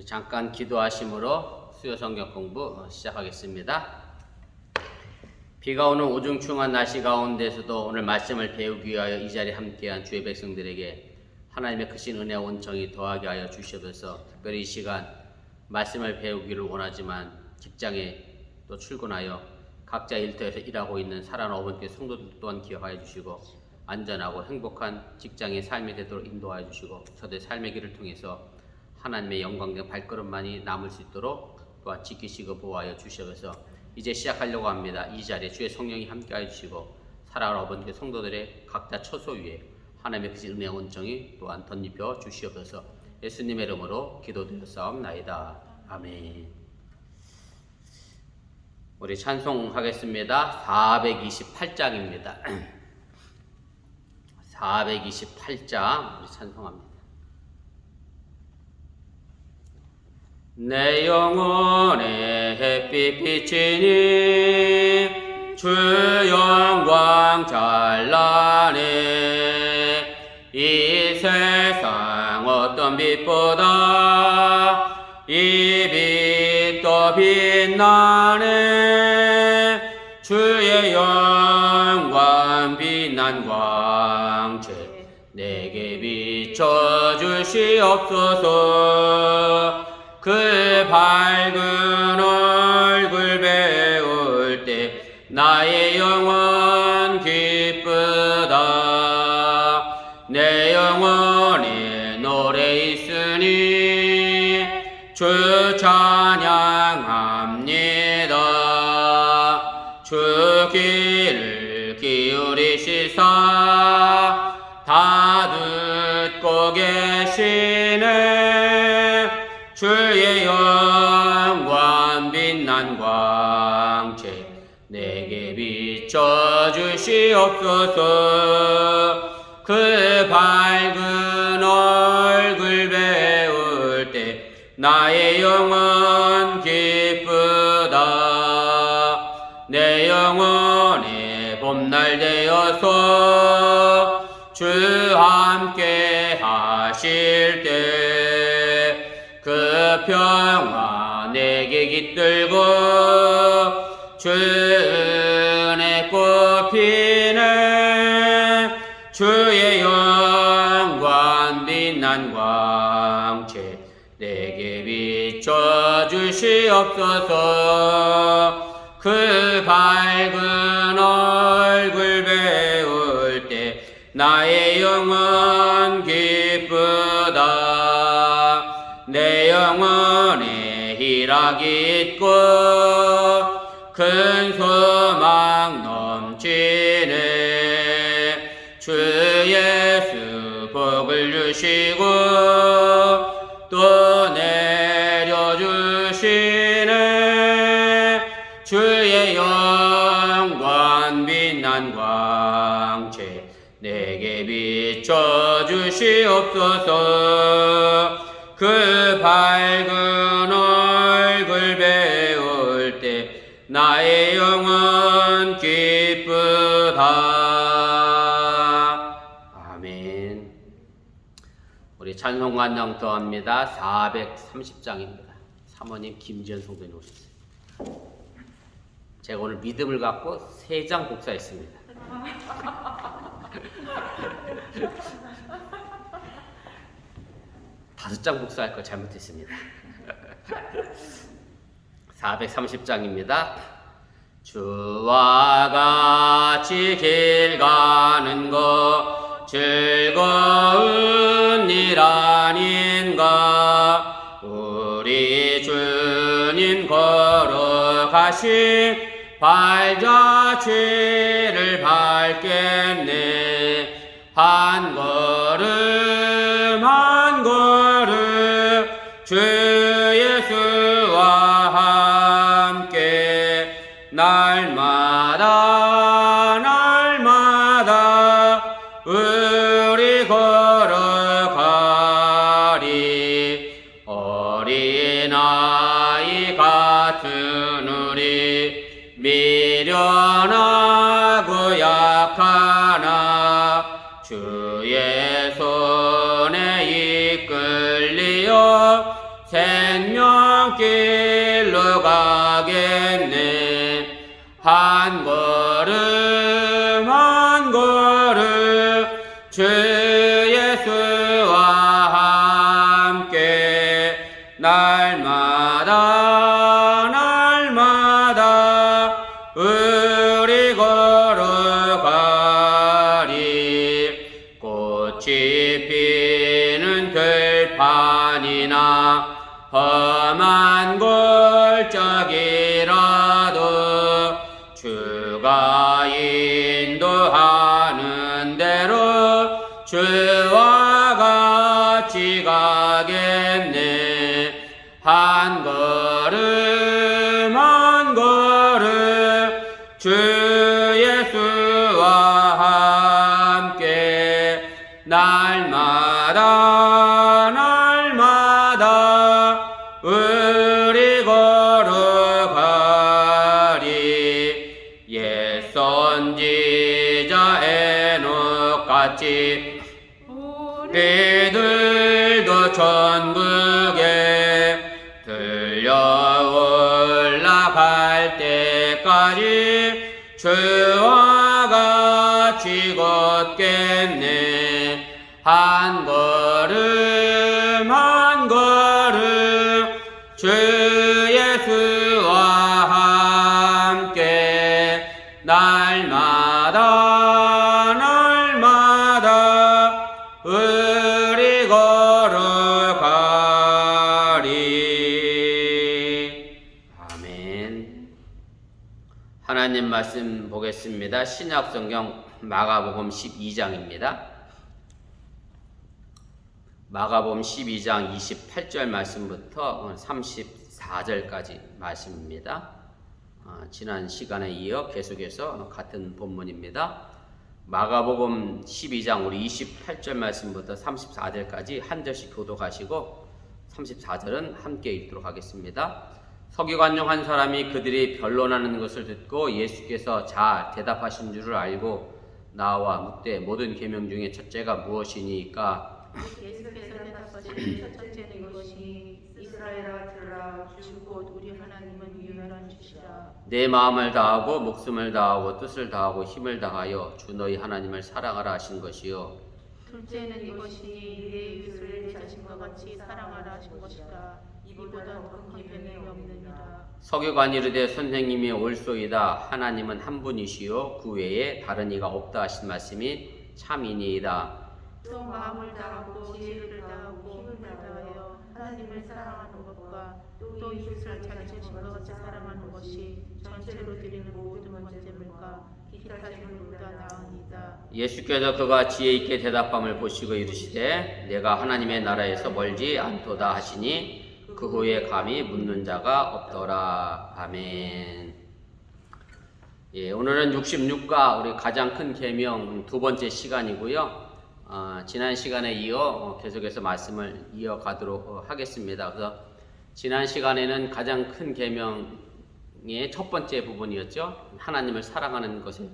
잠깐 기도하심으로 수요 성경 공부 시작하겠습니다. 비가 오는 우중충한 날씨 가운데서도 오늘 말씀을 배우기 위하여 이 자리에 함께한 주의 백성들에게 하나님의 크신 은혜와 온정이 더하게 하여 주시옵소서. 특별히 이 시간 말씀을 배우기를 원하지만 직장에 또 출근하여 각자 일터에서 일하고 있는 사랑하는 어머니께 성도들 또한 기억하여 주시고 안전하고 행복한 직장의 삶이 되도록 인도하여 주시고 저들의 삶의 길을 통해서 하나님의 영광된 발걸음만이 남을 수 있도록 또한 지키시고 보호하여 주시옵소서. 이제 시작하려고 합니다. 이 자리에 주의 성령이 함께하여 주시고 사랑하는 어머니께 성도들의 각자 처소 위에 하나님의 크신 은혜와 온정이 또한 덧입혀 주시옵소서. 예수님의 이름으로 기도드렸사옵나이다. 아멘. 우리 찬송하겠습니다. 428장입니다. 428장 우리 찬송합니다. 내 영혼의 햇빛 비치니 주 영광 찬란해. 이 세상 어떤 빛보다 이 빛 더 빛나네. 주의 영광 빛난 광채 내게 비춰주시옵소서. 그 밝은 얼굴 배울 때 나의 영혼 기쁘다. 내 영혼에 노래 있으니 주 찬양합니다. 주 귀를 기울이시사 다 듣고 계시네. 주의 영광 빛난 광채 내게 비춰주시옵소서. 그 밝은 얼굴 배울 때 나의 영혼 기쁘다. 내 영혼의 봄날 되어서 주 함께 하실 때 그 평화 내게 깃들고 주 은혜 꽃피네. 주의 영광 빛난 광채 내게 비춰주시옵소서. 그 밝은 얼굴 배울 때 나의 영혼 기쁘다. 내 영혼에 희락이 있고 큰 소망 넘치네. 주 예수 복을 주시고 또 내려주시네. 주의 영광 빛난 광채 내게 비춰주시옵소서. 그 밝은 얼굴 배울 때 나의 영혼 기쁘다. 아멘. 우리 찬송 간장 더합니다. 430장입니다. 사모님 김지연 성도님 오셨어요. 제가 오늘 믿음을 갖고 3장 복사했습니다. 다섯 장 복사할 걸 잘못했습니다. 430장입니다. 주와 같이 길 가는 것 즐거운 일 아닌가. 우리 주님 걸어가신 발자취를 밟겠네. 한 걸음 한 걸음 주 예수와 함께 날마다 날마다 우리 걸어가리. 어린아이 같은 우리 미련하고 약하나 주의 손에 이끌리어 생명길로 가겠네. 한 걸음 한 걸음 주 예수와 함께 날마다 날마다 우리 걸어가리. 꽃이 피는 들판이나 험한 골짜기라도 주가 인도하는 대로 주와 같이 가겠네. 한 걸음 한 걸음 주 예수와 함께 날마다 날마다 우리 걸어가리. 옛 선지자 에녹같이 우리들도 천국에 들려 올라갈 때까지 주와 같이 걷겠네. 한 걸음 한 걸음 주 예수와 함께 날마다 날마다 우리 걸어가리. 아멘. 하나님 말씀 보겠습니다. 신약성경 마가복음 12장입니다. 마가복음 12장 28절 말씀부터 34절까지 말씀입니다. 지난 시간에 이어 계속해서 같은 본문입니다. 마가복음 12장 우리 28절 말씀부터 34절까지 한 절씩 교독하시고 34절은 함께 읽도록 하겠습니다. 서기관 중 한 사람이 그들이 변론하는 것을 듣고 예수께서 잘 대답하신 줄을 알고 나와 묻되 모든 계명 중에 첫째가 무엇이니까? 예수께서 대답하시되 첫째는 이것이 이스라엘아 들으라 주 곧 우리 하나님은 유일한 주시라. 내 마음을 다하고 목숨을 다하고 뜻을 다하고 힘을 다하여 주 너희 하나님을 사랑하라 하신 것이요. 둘째는 이것이 내 이웃을 내 자신과 같이 사랑하라 하신 것이다. 이보다 더 큰 계명이 없느니라. 서기관이 이르되 선생님이 옳소이다. 하나님은 한 분이시요 그 외에 다른 이가 없다 하신 말씀이 참이니이다. 또 마음을 다하고 지혜를 다하고 힘을 다하여 하나님을 사랑하는 것과 또 이웃을 자기 자신과 같이 사랑하는 것이 전체로 드리는 모든 번제물과 기타 제물보다 나으니이다. 예수께서 그가 지혜 있게 대답함을 보시고 이르시되 내가 하나님의 나라에서 멀지 않도다 하시니 그 후에 감히 묻는 자가 없더라. 아멘. 오늘은 66가 우리 가장 큰 계명 두 번째 시간이고요. 지난 시간에 이어 계속해서 말씀을 이어가도록 하겠습니다. 그래서 지난 시간에는 가장 큰 계명의 첫 번째 부분이었죠. 하나님을 사랑하는 것에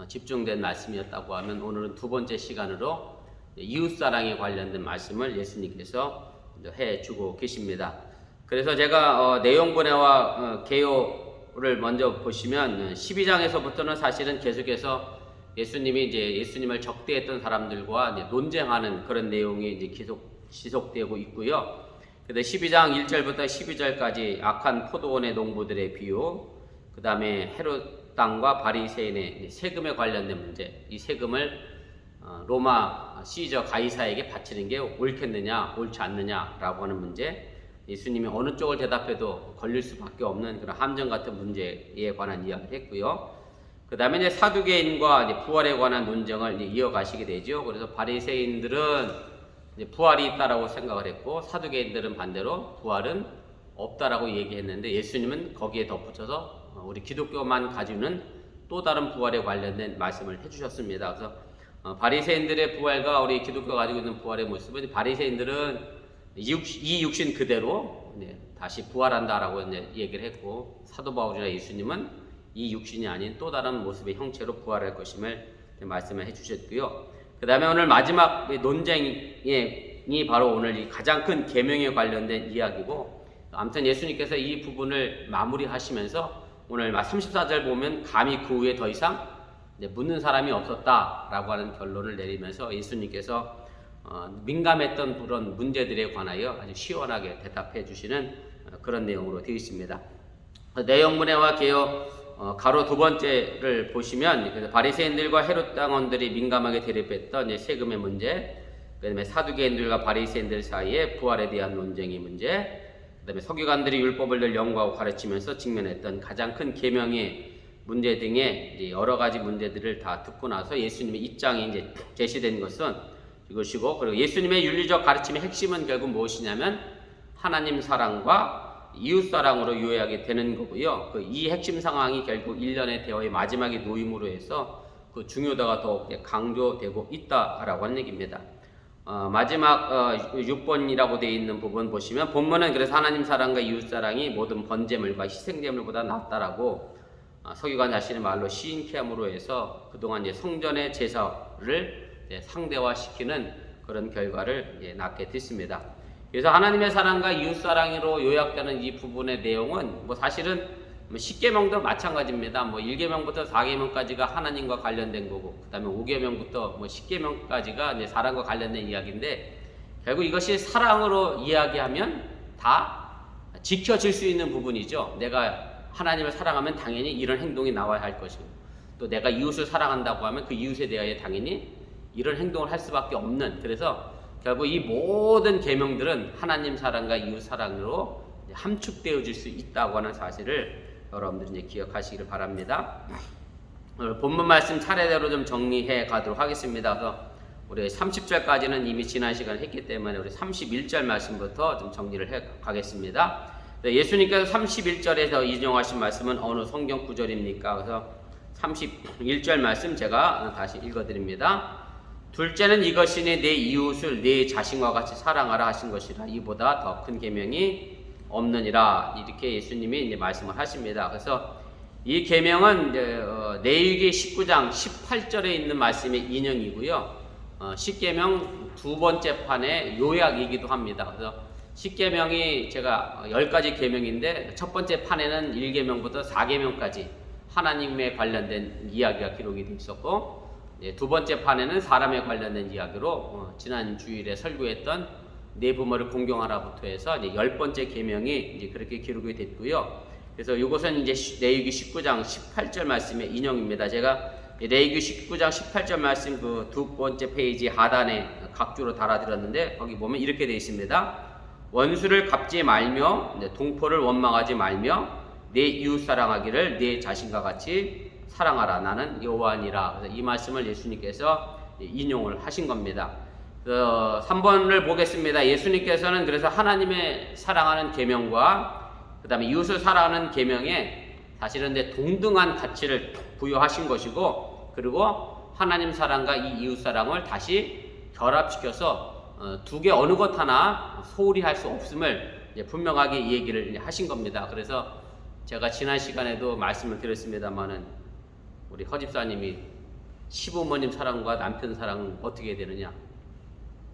집중된 말씀이었다고 하면 오늘은 두 번째 시간으로 이웃사랑에 관련된 말씀을 예수님께서 해주고 계십니다. 그래서 제가 내용분해와 개요를 먼저 보시면 12장에서부터는 사실은 계속해서 예수님이 이제 예수님을 적대했던 사람들과 논쟁하는 그런 내용이 이제 계속 지속되고 있고요. 그다음에 12장 1절부터 12절까지 악한 포도원의 농부들의 비유, 그다음에 헤롯 땅과 바리새인의 세금에 관련된 문제, 이 세금을 로마 시저 가이사에게 바치는 게 옳겠느냐, 옳지 않느냐라고 하는 문제, 예수님이 어느 쪽을 대답해도 걸릴 수밖에 없는 그런 함정 같은 문제에 관한 이야기를 했고요. 그 다음에 이제 사두개인과 이제 부활에 관한 논쟁을 이제 이어가시게 되죠. 그래서 바리새인들은 이제 부활이 있다라고 생각을 했고, 사두개인들은 반대로 부활은 없다라고 얘기했는데, 예수님은 거기에 덧붙여서 우리 기독교만 가지는 또 다른 부활에 관련된 말씀을 해주셨습니다. 그래서 바리새인들의 부활과 우리 기독교가 가지고 있는 부활의 모습은, 바리새인들은 이 육신 그대로 다시 부활한다라고 얘기를 했고, 사도 바울이나 예수님은 이 육신이 아닌 또 다른 모습의 형체로 부활할 것임을 말씀을 해주셨고요. 그 다음에 오늘 마지막 논쟁의 내용이 바로 오늘 이 가장 큰 계명에 관련된 이야기고, 아무튼 예수님께서 이 부분을 마무리하시면서 오늘 34절 보면 감히 그 후에 더 이상 묻는 사람이 없었다라고 하는 결론을 내리면서 예수님께서 민감했던 그런 문제들에 관하여 아주 시원하게 대답해 주시는 그런 내용으로 되어 있습니다. 내용문해와 개요 가로 두 번째를 보시면 바리새인들과 헤롯 당원들이 민감하게 대립했던 세금의 문제, 그다음에 사두개인들과 바리새인들 사이에 부활에 대한 논쟁의 문제, 그다음에 서기관들이 율법을 늘 연구하고 가르치면서 직면했던 가장 큰 계명의 문제 등의 여러 가지 문제들을 다 듣고 나서 예수님의 입장이 이제 제시된 것은 이것이고, 그리고 예수님의 윤리적 가르침의 핵심은 결국 무엇이냐면 하나님 사랑과 이웃 사랑으로 요약이 되는 거고요. 이 핵심 상황이 결국 일련의 대화의 마지막에 놓임으로 해서 그 중요도가 더욱 강조되고 있다라고 하는 얘기입니다. 마지막 6번이라고 되어 있는 부분 보시면 본문은 그래서 하나님 사랑과 이웃 사랑이 모든 번제물과 희생제물보다 낫다라고 서기관 자신의 말로 시인케 함으로 해서 그동안 성전의 제사를 상대화시키는 그런 결과를 낳게 됐습니다. 그래서 하나님의 사랑과 이웃 사랑으로 요약되는 이 부분의 내용은 사실은 10계명도 마찬가지입니다. 1계명부터 4계명까지가 하나님과 관련된 거고, 그 다음에 5계명부터 10계명까지가 사랑과 관련된 이야기인데, 결국 이것이 사랑으로 이야기하면 다 지켜질 수 있는 부분이죠. 내가 하나님을 사랑하면 당연히 이런 행동이 나와야 할 것이고, 또 내가 이웃을 사랑한다고 하면 그 이웃에 대하여 당연히 이런 행동을 할 수밖에 없는, 그래서 결국 이 모든 계명들은 하나님 사랑과 이웃 사랑으로 함축되어질 수 있다고 하는 사실을 여러분들이 이제 기억하시기를 바랍니다. 오늘 본문 말씀 차례대로 좀 정리해 가도록 하겠습니다. 그래서 우리 30절까지는 이미 지난 시간에 했기 때문에 우리 31절 말씀부터 좀 정리를 해 가겠습니다. 예수님께서 31절에서 인용하신 말씀은 어느 성경 구절입니까? 그래서 31절 말씀 제가 다시 읽어드립니다. 둘째는 이것이니 내 이웃을 내 자신과 같이 사랑하라 하신 것이라 이보다 더 큰 계명이 없느니라, 이렇게 예수님이 이제 말씀을 하십니다. 그래서 이 계명은 레위기 19장 18절에 있는 말씀의 인용이고요. 10계명 두 번째 판의 요약이기도 합니다. 그래서 10계명이 제가 10가지 계명인데 첫 번째 판에는 1계명부터 4계명까지 하나님에 관련된 이야기가 기록이 되어 있었고, 두 번째 판에는 사람에 관련된 이야기로 지난 주일에 설교했던 내 부모를 공경하라부터 해서 이제 10번째 계명이 이제 그렇게 기록이 됐고요. 그래서 이것은 이제 레위기 19장 18절 말씀의 인용입니다. 제가 레위기 19장 18절 말씀 그 두 번째 페이지 하단에 각주로 달아드렸는데, 거기 보면 이렇게 되어 있습니다. 원수를 갚지 말며 동포를 원망하지 말며 내 이웃 사랑하기를 내 자신과 같이 사랑하라, 나는 여호와니라. 그래서 이 말씀을 예수님께서 인용을 하신 겁니다. 3번을 보겠습니다. 예수님께서는 그래서 하나님의 사랑하는 계명과 그 다음에 이웃을 사랑하는 계명에 사실은 동등한 가치를 부여하신 것이고, 그리고 하나님 사랑과 이 이웃 사랑을 다시 결합시켜서 두 개 어느 것 하나 소홀히 할 수 없음을 분명하게 이 얘기를 하신 겁니다. 그래서 제가 지난 시간에도 말씀을 드렸습니다만은 우리 허집사님이 시부모님 사랑과 남편 사랑은 어떻게 되느냐,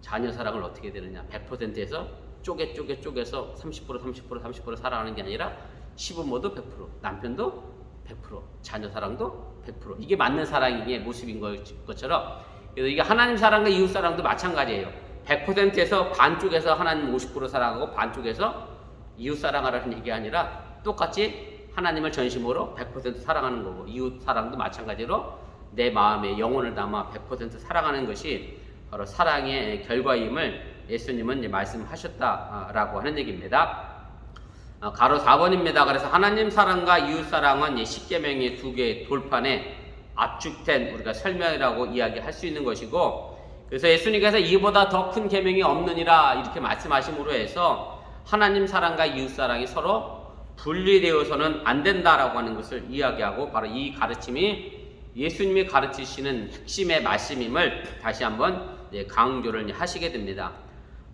자녀 사랑을 어떻게 되느냐, 100%에서 쪼개서 30% 사랑하는 게 아니라 시부모도 100%, 남편도 100%, 자녀 사랑도 100%, 이게 맞는 사랑의 모습인 것처럼, 그래서 이게 하나님 사랑과 이웃 사랑도 마찬가지예요. 100%에서 반쪽에서 하나님 50% 사랑하고 반쪽에서 이웃 사랑하라는 얘기가 아니라 똑같이 하나님을 전심으로 100% 사랑하는 거고, 이웃 사랑도 마찬가지로 내 마음에 영혼을 담아 100% 사랑하는 것이 바로 사랑의 결과임을 예수님은 이제 말씀하셨다라고 하는 얘기입니다. 가로 4번입니다. 그래서 하나님 사랑과 이웃 사랑은 10계명의 두 개의 돌판에 압축된 우리가 설명이라고 이야기할 수 있는 것이고, 그래서 예수님께서 이보다 더 큰 계명이 없느니라 이렇게 말씀하심으로 해서 하나님 사랑과 이웃 사랑이 서로 분리되어서는 안 된다라고 하는 것을 이야기하고, 바로 이 가르침이 예수님이 가르치시는 핵심의 말씀임을 다시 한번 강조를 하시게 됩니다.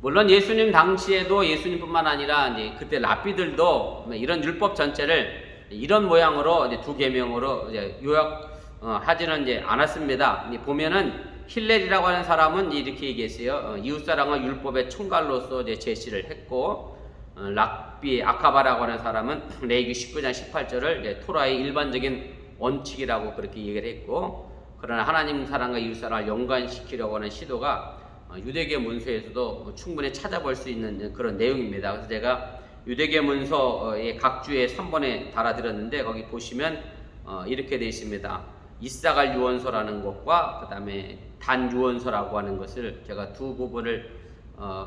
물론 예수님 당시에도 예수님뿐만 아니라 이제 그때 랍비들도 이런 율법 전체를 이런 모양으로 두 계명으로 요약하지는 않았습니다. 보면은 힐렐이라고 하는 사람은 이렇게 얘기했어요. 이웃사랑을 율법의 총괄로서 이제 제시를 했고, 락비 아카바라고 하는 사람은 레위기 19장 18절을 토라의 일반적인 원칙이라고 그렇게 얘기를 했고, 그러나 하나님 사랑과 이웃사랑을 연관시키려고 하는 시도가 유대계 문서에서도 충분히 찾아볼 수 있는 그런 내용입니다. 그래서 제가 유대계 문서의 각 주에 3번에 달아드렸는데, 거기 보시면 이렇게 되어 있습니다. 이사갈 유언서라는 것과 그 다음에 단 유언서라고 하는 것을 제가 두 부분을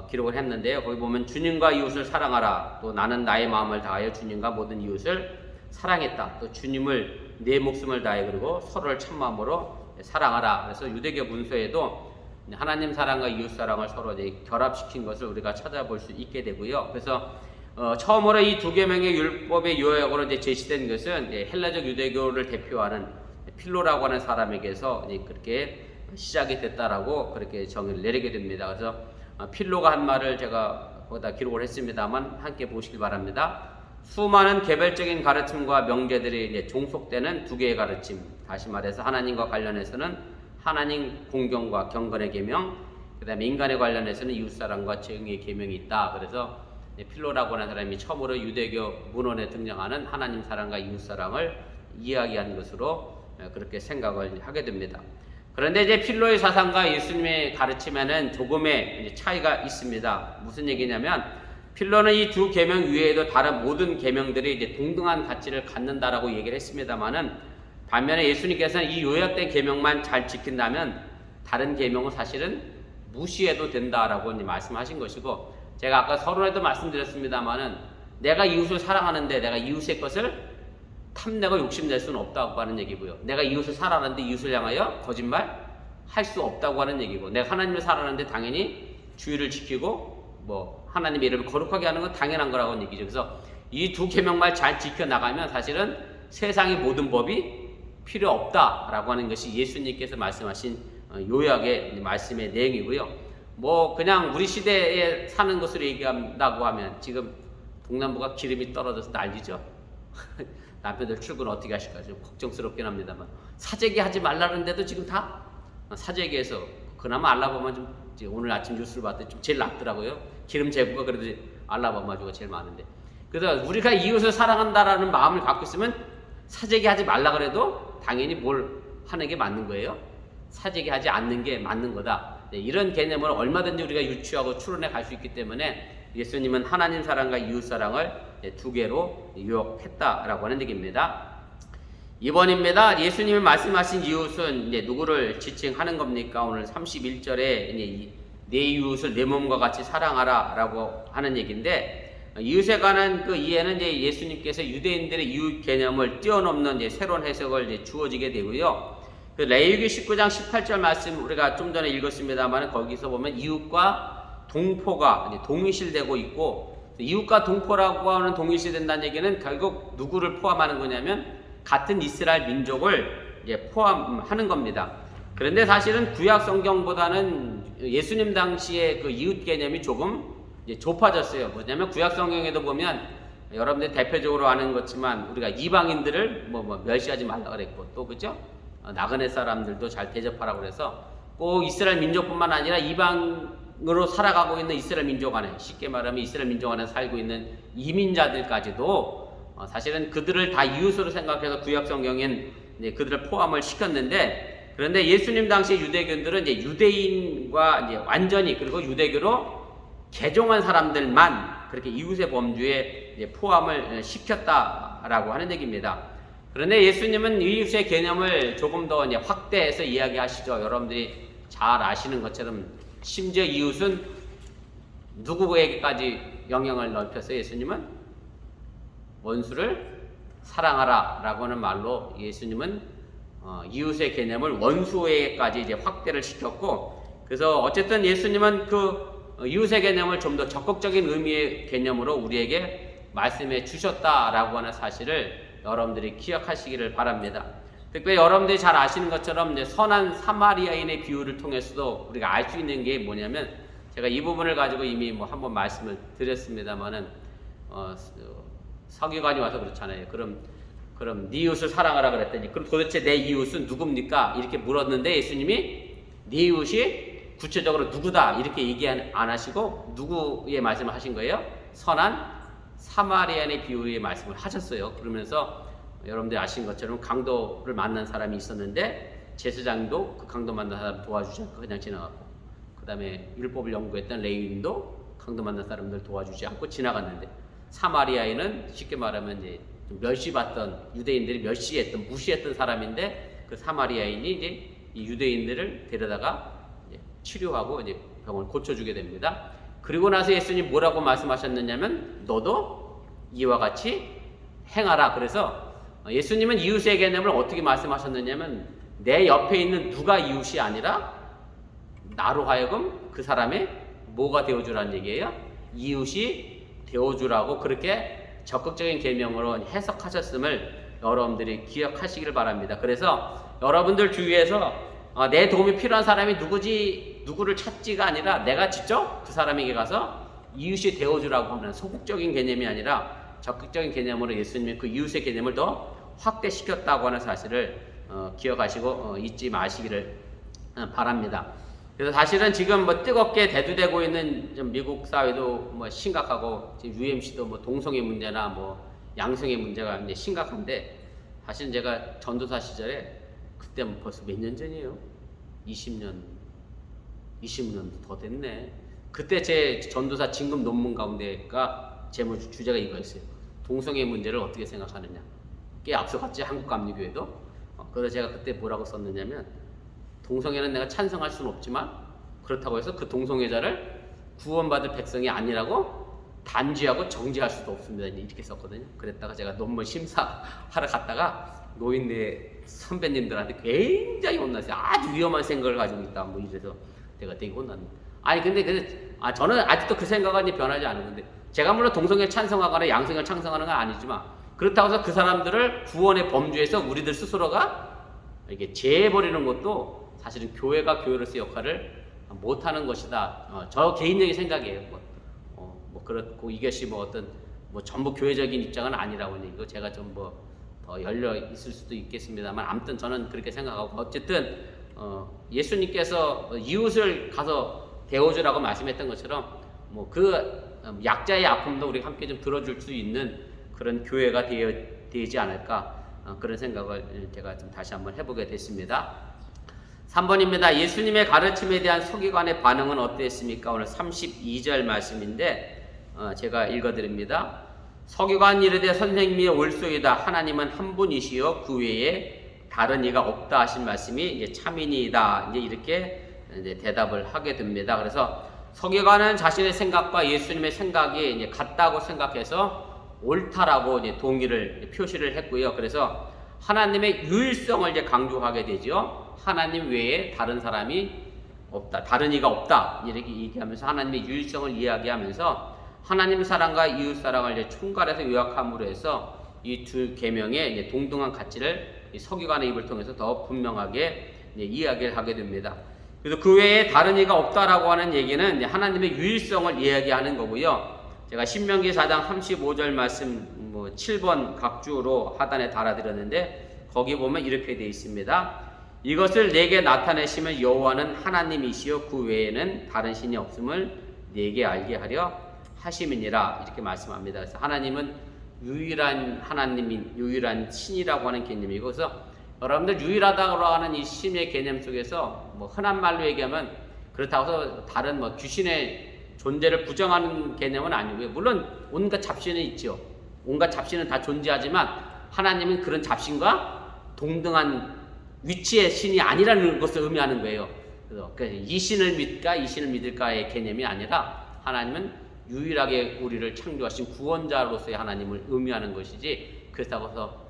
기록을 했는데요. 거기 보면 주님과 이웃을 사랑하라. 또 나는 나의 마음을 다하여 주님과 모든 이웃을 사랑했다. 또 주님을 내 목숨을 다해 그리고 서로를 참마음으로 사랑하라. 그래서 유대교 문서에도 하나님 사랑과 이웃 사랑을 서로 이제 결합시킨 것을 우리가 찾아볼 수 있게 되고요. 그래서 처음으로 이 두 계명의 율법의 요약으로 이제 제시된 것은 헬라적 유대교를 대표하는 필로라고 하는 사람에게서 이제 그렇게 시작이 됐다라고 그렇게 정의를 내리게 됩니다. 그래서 필로가 한 말을 제가 거기다 기록을 했습니다만 함께 보시기 바랍니다. 수많은 개별적인 가르침과 명제들이 이제 종속되는 두 개의 가르침, 다시 말해서 하나님과 관련해서는 하나님 공경과 경건의 계명, 그 다음에 인간에 관련해서는 이웃사랑과 정의의 계명이 있다. 그래서 필로라고 하는 사람이 처음으로 유대교 문헌에 등장하는 하나님 사랑과 이웃사랑을 이야기한 것으로 그렇게 생각을 하게 됩니다. 그런데 이제 필로의 사상과 예수님의 가르침에는 조금의 이제 차이가 있습니다. 무슨 얘기냐면 필로는 이 두 계명 위에도 다른 모든 계명들이 이제 동등한 가치를 갖는다라고 얘기를 했습니다만은, 반면에 예수님께서는 이 요약된 계명만 잘 지킨다면 다른 계명은 사실은 무시해도 된다라고 이제 말씀하신 것이고, 제가 아까 서론에도 말씀드렸습니다만은 내가 이웃을 사랑하는데 내가 이웃의 것을 탐내고 욕심낼 수는 없다고 하는 얘기고요. 내가 이웃을 사랑하는데 이웃을 향하여 거짓말 할 수 없다고 하는 얘기고, 내가 하나님을 사랑하는데 당연히 주의를 지키고 하나님의 이름을 거룩하게 하는 건 당연한 거라고 하는 얘기죠. 그래서 이 두 계명만 잘 지켜나가면 사실은 세상의 모든 법이 필요 없다라고 하는 것이 예수님께서 말씀하신 요약의 말씀의 내용이고요. 그냥 우리 시대에 사는 것으로 얘기한다고 하면 지금 동남부가 기름이 떨어져서 난리죠. 남편들 출근 어떻게 하실까 좀 걱정스럽긴 합니다만, 사재기 하지 말라는데도 지금 다 사재기에서 그나마 알라바마 좀 오늘 아침 뉴스를 봤더니 좀 제일 낫더라고요. 기름 재고가 그래도 알라바마주가 제일 많은데, 그래서 우리가 이웃을 사랑한다라는 마음을 갖고 있으면 사재기 하지 말라 그래도 당연히 뭘 하는 게 맞는 거예요. 사재기 하지 않는 게 맞는 거다. 이런 개념을 얼마든지 우리가 유추하고 추론해 갈 수 있기 때문에 예수님은 하나님 사랑과 이웃 사랑을 두 개로 요약했다라고 하는 얘기입니다. 2번입니다. 예수님이 말씀하신 이웃은 이제 누구를 지칭하는 겁니까? 오늘 31절에 내 이웃을 내 몸과 같이 사랑하라 라고 하는 얘기인데, 이웃에 관한 그 이해는 이제 예수님께서 유대인들의 이웃 개념을 뛰어넘는 이제 새로운 해석을 이제 주어지게 되고요. 그 레위기 19장 18절 말씀 우리가 좀 전에 읽었습니다만, 거기서 보면 이웃과 동포가 이제 동일시되고 있고, 이웃과 동포라고 하는 동일시된다는 얘기는 결국 누구를 포함하는 거냐면 같은 이스라엘 민족을 이제 포함하는 겁니다. 그런데 사실은 구약 성경보다는 예수님 당시에 그 이웃 개념이 조금 이제 좁아졌어요. 뭐냐면 구약 성경에도 보면 여러분들 대표적으로 아는 것지만 우리가 이방인들을 멸시하지 말라 그랬고, 또 그죠? 나그네 사람들도 잘 대접하라고 그래서 꼭 이스라엘 민족뿐만 아니라 이방으로 살아가고 있는 이스라엘 민족 안에, 쉽게 말하면 이스라엘 민족 안에 살고 있는 이민자들까지도 사실은 그들을 다 이웃으로 생각해서 구약 성경엔 이제 그들을 포함을 시켰는데, 그런데 예수님 당시 유대교인들은 이제 유대인과 이제 완전히 그리고 유대교로 개종한 사람들만 그렇게 이웃의 범주에 이제 포함을 시켰다라고 하는 얘기입니다. 그런데 예수님은 이웃의 개념을 조금 더 이제 확대해서 이야기하시죠. 여러분들이 잘 아시는 것처럼 심지어 이웃은 누구에게까지 영향을 넓혀서 예수님은 원수를 사랑하라 라고 하는 말로 예수님은 이웃의 개념을 원수에게까지 이제 확대를 시켰고, 그래서 어쨌든 예수님은 그 이웃의 개념을 좀 더 적극적인 의미의 개념으로 우리에게 말씀해 주셨다라고 하는 사실을 여러분들이 기억하시기를 바랍니다. 특별히 여러분들이 잘 아시는 것처럼 이제 선한 사마리아인의 비유를 통해서도 우리가 알 수 있는 게 뭐냐면, 제가 이 부분을 가지고 이미 한번 말씀을 드렸습니다만은 서기관이 와서 그렇잖아요. 그럼 네 이웃을 사랑하라 그랬더니 그럼 도대체 내 이웃은 누굽니까? 이렇게 물었는데 예수님이 네 이웃이 구체적으로 누구다 이렇게 얘기 안 하시고 누구의 말씀을 하신 거예요? 선한 사마리아인의 비유의 말씀을 하셨어요. 그러면서 여러분들이 아신 것처럼 강도를 만난 사람이 있었는데 제사장도 그 강도 만난 사람 도와주지 않고 그냥 지나갔고, 그 다음에 율법을 연구했던 레위인도 강도 만난 사람들 도와주지 않고 지나갔는데, 사마리아인은 쉽게 말하면 이제 좀 멸시받던, 유대인들이 멸시했던, 무시했던 사람인데, 그 사마리아인이 이제 이 유대인들을 데려다가 이제 치료하고 이제 병을 고쳐주게 됩니다. 그리고 나서 예수님 뭐라고 말씀하셨느냐면 너도 이와 같이 행하라. 그래서 예수님은 이웃의 개념을 어떻게 말씀하셨느냐면 내 옆에 있는 누가 이웃이 아니라 나로 하여금 그 사람의 뭐가 되어주라는 얘기예요? 이웃이 되어주라고 그렇게 적극적인 계명으로 해석하셨음을 여러분들이 기억하시길 바랍니다. 그래서 여러분들 주위에서 내 도움이 필요한 사람이 누구를 찾지가 아니라 내가 직접 그 사람에게 가서 이웃이 되어주라고 하는 소극적인 개념이 아니라 적극적인 개념으로 예수님이 그 이웃의 개념을 더 확대시켰다고 하는 사실을 기억하시고 잊지 마시기를 바랍니다. 그래서 사실은 지금 뭐 뜨겁게 대두되고 있는 좀 미국 사회도 뭐 심각하고 지금 UMC도 뭐 동성애 문제나 뭐 양성애 문제가 이제 심각한데, 사실 제가 전도사 시절에 그때 벌써 몇 년 전이에요? 20년 더 됐네. 그때 제 전도사 진급 논문 가운데가 제목 주제가 이거였어요. 동성애 문제를 어떻게 생각하느냐. 꽤 앞서갔지, 한국감리교회도. 그래서 제가 그때 뭐라고 썼느냐면, 동성애는 내가 찬성할 수는 없지만 그렇다고 해서 그 동성애자를 구원받을 백성이 아니라고 단죄하고 정죄할 수도 없습니다. 이렇게 썼거든요. 그랬다가 제가 논문 심사하러 갔다가 노인네 선배님들한테 굉장히 혼났어요. 아주 위험한 생각을 가지고 있다. 뭐 이래서 내가 되게 혼났는데. 아니 근데 저는 아직도 그 생각은 변하지 않은데, 제가 물론 동성애 찬성하거나 양성을 찬성하는 건 아니지만 그렇다고 해서 그 사람들을 구원의 범주에서 우리들 스스로가 이렇게 제해버리는 것도 사실은 교회가 교회로서의 역할을 못하는 것이다. 저 개인적인 생각이에요. 뭐 그렇고 이것이 뭐 어떤 뭐 전부 교회적인 입장은 아니라고 얘기고, 제가 좀 뭐 더 열려 있을 수도 있겠습니다만 아무튼 저는 그렇게 생각하고, 어쨌든 예수님께서 이웃을 가서 대워주라고 말씀했던 것처럼 뭐 그 약자의 아픔도 우리가 함께 좀 들어줄 수 있는 그런 교회가 되지 않을까, 그런 생각을 제가 좀 다시 한번 해보게 됐습니다. 3번입니다. 예수님의 가르침에 대한 서기관의 반응은 어땠습니까? 오늘 32절 말씀인데 제가 읽어드립니다. 서기관 이르되 선생님이 옳소이다. 하나님은 한 분이시요 그 외에 다른 이가 없다 하신 말씀이 이제 참이니이다. 이제 이렇게 이제 대답을 하게 됩니다. 그래서 서기관은 자신의 생각과 예수님의 생각이 이제 같다고 생각해서 옳다라고 이제 동의를 표시를 했고요. 그래서 하나님의 유일성을 이제 강조하게 되죠. 하나님 외에 다른 사람이 없다, 다른 이가 없다 이렇게 얘기하면서 하나님의 유일성을 이야기하면서 하나님 사랑과 이웃 사랑을 이제 총괄해서 요약함으로 해서 이 두 계명의 이제 동등한 가치를 이 서기관의 입을 통해서 더 분명하게 이제 이야기를 하게 됩니다. 그래서 그 외에 다른 이가 없다라고 하는 얘기는 이제 하나님의 유일성을 이야기하는 거고요. 제가 신명기 4장 35절 말씀 뭐 7번 각주로 하단에 달아드렸는데 거기 보면 이렇게 되어 있습니다. 이것을 내게 나타내시면 여호와는 하나님이시요 그 외에는 다른 신이 없음을 내게 알게 하려 하심이니라 이렇게 말씀합니다. 그래서 하나님은 유일한 하나님인 유일한 신이라고 하는 개념이고, 그래서 여러분들 유일하다고 하는 이 신의 개념 속에서 뭐 흔한 말로 얘기하면 그렇다고 해서 다른 뭐 귀신의 존재를 부정하는 개념은 아니고요. 물론 온갖 잡신은 있죠. 온갖 잡신은 다 존재하지만 하나님은 그런 잡신과 동등한 위치의 신이 아니라는 것을 의미하는 거예요. 그래서 이 신을 믿을까 이 신을 믿을까의 개념이 아니라 하나님은 유일하게 우리를 창조하신 구원자로서의 하나님을 의미하는 것이지, 그렇다고 해서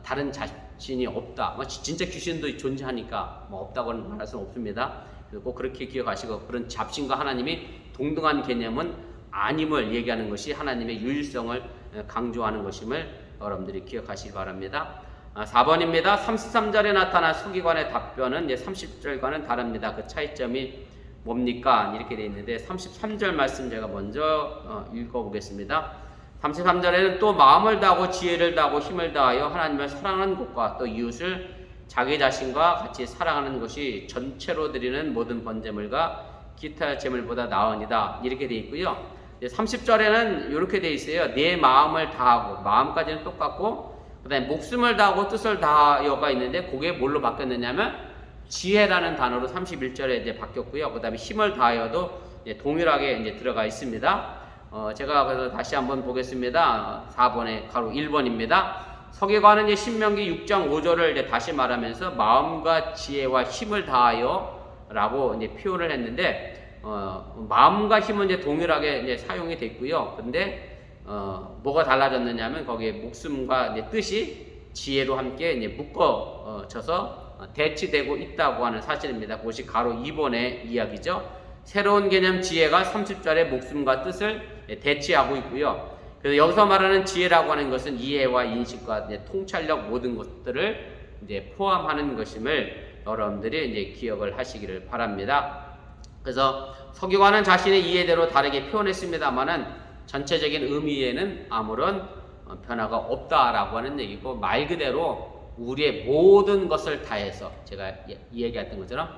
다른 자신이 없다, 진짜 귀신도 존재하니까 뭐 없다고는 말할 수는 없습니다. 꼭 그렇게 기억하시고, 그런 잡신과 하나님이 동등한 개념은 아님을 얘기하는 것이 하나님의 유일성을 강조하는 것임을 여러분들이 기억하시기 바랍니다. 4번입니다. 33절에 나타난 서기관의 답변은 이제 30절과는 다릅니다. 그 차이점이 뭡니까? 이렇게 되어 있는데 33절 말씀 제가 먼저 읽어보겠습니다. 33절에는 또 마음을 다하고 지혜를 다하고 힘을 다하여 하나님을 사랑하는 것과 또 이웃을 자기 자신과 같이 사랑하는 것이 전체로 드리는 모든 번제물과 기타 제물보다 나으니다. 이렇게 되어 있고요. 30절에는 이렇게 되어 있어요. 내 마음을 다하고, 마음까지는 똑같고, 그 다음에 목숨을 다하고 뜻을 다하여가 있는데, 그게 뭘로 바뀌었느냐면 지혜라는 단어로 31절에 이제 바뀌었고요. 그 다음에 힘을 다하여도 동일하게 이제 들어가 있습니다. 제가 그래서 다시 한번 보겠습니다. 4번에 가로 1번입니다. 서기관은 이제 신명기 6장 5절을 이제 다시 말하면서 마음과 지혜와 힘을 다하여라고 이제 표현을 했는데, 마음과 힘은 이제 동일하게 이제 사용이 됐고요. 근데 뭐가 달라졌느냐면 거기에 목숨과 이제 뜻이 지혜로 함께 이제 묶어져서 대치되고 있다고 하는 사실입니다. 그것이 가로 2번의 이야기죠. 새로운 개념 지혜가 30절에 목숨과 뜻을 대치하고 있고요. 그래서 여기서 말하는 지혜라고 하는 것은 이해와 인식과 이제 통찰력 모든 것들을 이제 포함하는 것임을 여러분들이 이제 기억을 하시기를 바랍니다. 그래서 서기관은 자신의 이해대로 다르게 표현했습니다만은 전체적인 의미에는 아무런 변화가 없다라고 하는 얘기고, 말 그대로 우리의 모든 것을 다해서 제가 얘기했던 것처럼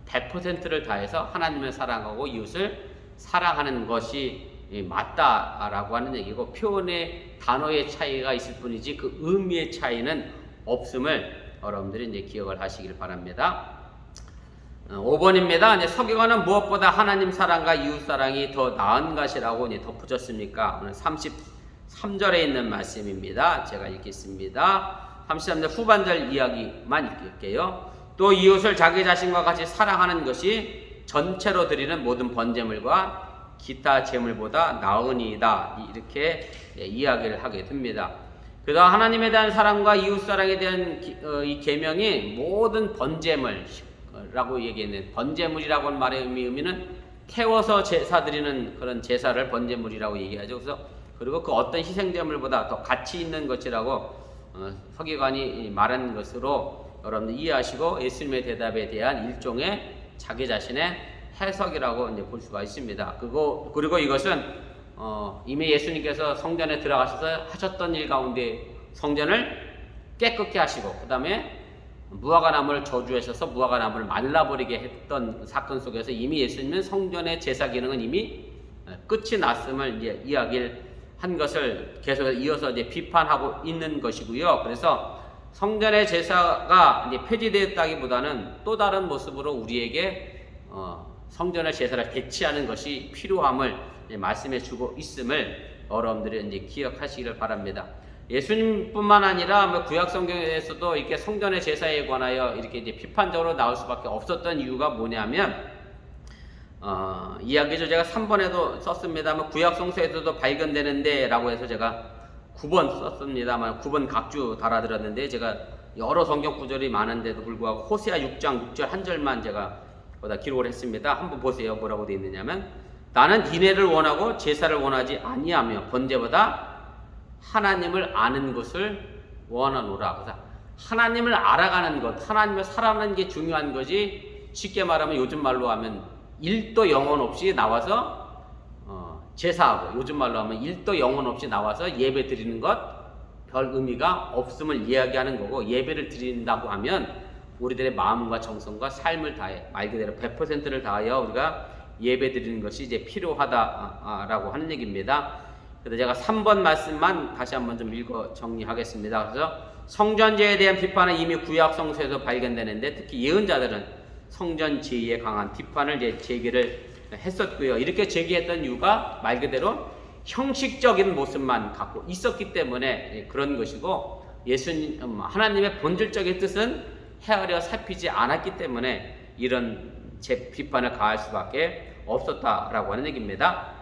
100%를 다해서 하나님을 사랑하고 이웃을 사랑하는 것이 맞다라고 하는 얘기고, 표현의 단어의 차이가 있을 뿐이지 그 의미의 차이는 없음을 여러분들이 이제 기억을 하시길 바랍니다. 5번입니다. 이제 서기관은 무엇보다 하나님 사랑과 이웃 사랑이 더 나은 것이라고 이제 덧붙였습니까? 오늘 33절에 있는 말씀입니다. 제가 읽겠습니다. 33절 후반절 이야기만 읽을게요. 또 이웃을 자기 자신과 같이 사랑하는 것이 전체로 드리는 모든 번제물과 기타 제물보다 나으니이다. 이렇게 이야기를 하게 됩니다. 그래서 하나님에 대한 사랑과 이웃 사랑에 대한 이 계명이 모든 번제물라고 얘기했는데, 번제물이라고 하는 말의 의미는 태워서 제사 드리는 그런 제사를 번제물이라고 얘기하죠. 그리고 그 어떤 희생제물보다 더 가치 있는 것이라고 서기관이 말한 것으로 여러분들 이해하시고, 예수님의 대답에 대한 일종의 자기 자신의 해석이라고 이제 볼 수가 있습니다. 그리고 이것은 이미 예수님께서 성전에 들어가셔서 하셨던 일 가운데 성전을 깨끗게 하시고, 그 다음에 무화과나무를 저주하셔서 무화과나무를 말라버리게 했던 사건 속에서 이미 예수님은 성전의 제사 기능은 이미 끝이 났음을 이제 이야기를 한 것을 계속해서 이어서 이제 비판하고 있는 것이고요. 그래서 성전의 제사가 이제 폐지되었다기보다는 또 다른 모습으로 우리에게 성전의 제사를 대체하는 것이 필요함을 말씀해 주고 있음을 여러분들이 이제 기억하시기를 바랍니다. 예수님뿐만 아니라 구약 성경에서도 이렇게 성전의 제사에 관하여 이렇게 이제 비판적으로 나올 수밖에 없었던 이유가 뭐냐면, 이야기죠. 제가 3번에도 썼습니다만 구약 성서에서도 발견되는데 라고 해서 제가 9번 썼습니다만 9번 각주 달아드렸는데, 제가 여러 성경 구절이 많은데도 불구하고 호세아 6장 6절 한 절만 제가 거기다 기록을 했습니다. 한번 보세요. 뭐라고 되어 있느냐면, 나는 니네를 원하고 제사를 원하지 아니하며 번제보다 하나님을 아는 것을 원하노라. 그래서 하나님을 알아가는 것, 하나님을 사랑하는 게 중요한 거지, 쉽게 말하면 요즘 말로 하면 일도 영혼 없이 나와서 제사하고, 요즘 말로 하면 일도 영혼 없이 나와서 예배 드리는 것 별 의미가 없음을 이야기하는 거고, 예배를 드린다고 하면 우리들의 마음과 정성과 삶을 다해, 말 그대로 100%를 다하여 우리가 예배 드리는 것이 이제 필요하다라고 하는 얘기입니다. 그래서 제가 3번 말씀만 다시 한번 좀 읽어 정리하겠습니다. 그래서 성전제에 대한 비판은 이미 구약 성서에서 발견되는데, 특히 예언자들은 성전제에 강한 비판을 이제 제기를 했었고요. 이렇게 제기했던 이유가 말 그대로 형식적인 모습만 갖고 있었기 때문에 그런 것이고, 하나님의 본질적인 뜻은 헤아려 살피지 않았기 때문에 이런 비판을 가할 수밖에 없었다라고 하는 얘기입니다.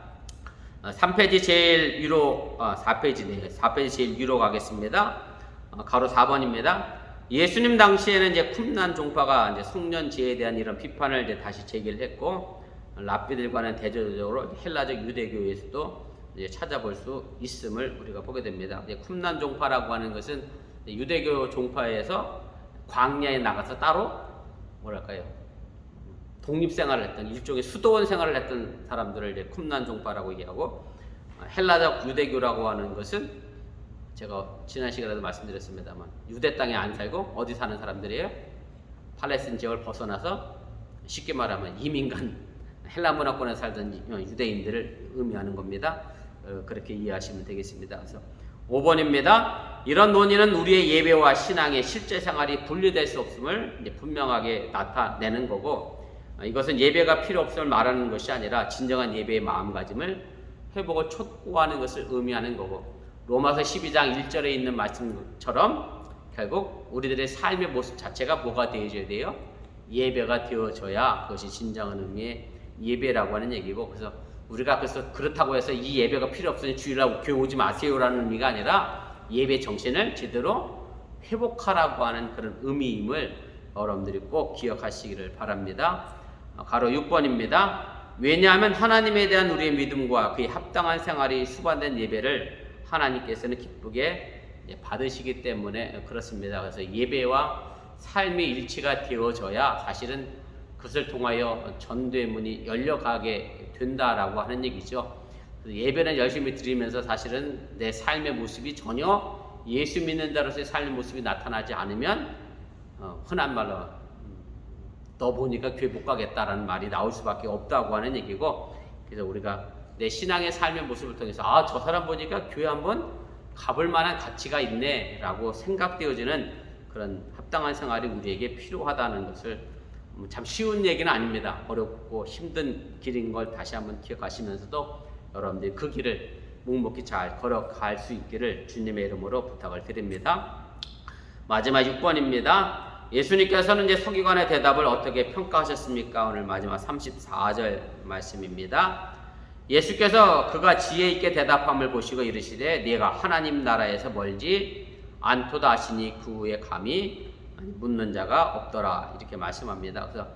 3페이지 제일 위로, 4페이지 제일 위로 가겠습니다. 가로 4번입니다. 예수님 당시에는 이제 쿰난 종파가 이제 성전제에 대한 이런 비판을 이제 다시 제기를 했고, 랍비들과는 대조적으로 헬라적 유대교에서도 이제 찾아볼 수 있음을 우리가 보게 됩니다. 이제 쿰난 종파라고 하는 것은 유대교 종파에서 광야에 나가서 따로 뭐랄까요, 독립생활을 했던, 일종의 수도원 생활을 했던 사람들을 이제 쿰난 종파라고 얘기하고, 헬라적 유대교라고 하는 것은 제가 지난 시간에도 말씀드렸습니다만 유대 땅에 안 살고 어디 사는 사람들이에요? 팔레스틴 지역을 벗어나서 쉽게 말하면 이민간 헬라 문화권에 살던 유대인들을 의미하는 겁니다. 그렇게 이해하시면 되겠습니다. 그래서 5번입니다. 이런 논의는 우리의 예배와 신앙의 실제 생활이 분리될 수 없음을 이제 분명하게 나타내는 거고, 이것은 예배가 필요 없음을 말하는 것이 아니라 진정한 예배의 마음가짐을 회복을 촉구하는 것을 의미하는 거고, 로마서 12장 1절에 있는 말씀처럼 결국 우리들의 삶의 모습 자체가 뭐가 되어져야 돼요? 예배가 되어져야 그것이 진정한 의미의 예배라고 하는 얘기고, 그래서 우리가 그렇다고 해서 이 예배가 필요 없으니 주일날 교회 오지 마세요라는 의미가 아니라 예배 정신을 제대로 회복하라고 하는 그런 의미임을 여러분들이 꼭 기억하시기를 바랍니다. 가로 6번입니다. 왜냐하면 하나님에 대한 우리의 믿음과 그에 합당한 생활이 수반된 예배를 하나님께서는 기쁘게 받으시기 때문에 그렇습니다. 그래서 예배와 삶의 일치가 되어져야 사실은 그것을 통하여 전도의 문이 열려가게 된다라고 하는 얘기죠. 예배는 열심히 드리면서 사실은 내 삶의 모습이 전혀 예수 믿는 자로서의 삶의 모습이 나타나지 않으면 흔한 말로 너 보니까 교회 못 가겠다라는 말이 나올 수밖에 없다고 하는 얘기고, 그래서 우리가 내 신앙의 삶의 모습을 통해서 저 사람 보니까 교회 한번 가볼 만한 가치가 있네 라고 생각되어지는 그런 합당한 생활이 우리에게 필요하다는 것을, 참 쉬운 얘기는 아닙니다. 어렵고 힘든 길인 걸 다시 한번 기억하시면서도 여러분들이 그 길을 묵묵히 잘 걸어갈 수 있기를 주님의 이름으로 부탁을 드립니다. 마지막 6번입니다. 예수님께서는 이제 서기관의 대답을 어떻게 평가하셨습니까? 오늘 마지막 34절 말씀입니다. 예수께서 그가 지혜 있게 대답함을 보시고 이르시되 네가 하나님 나라에서 멀지 않도다 하시니 그 후에 감히 묻는 자가 없더라, 이렇게 말씀합니다. 그래서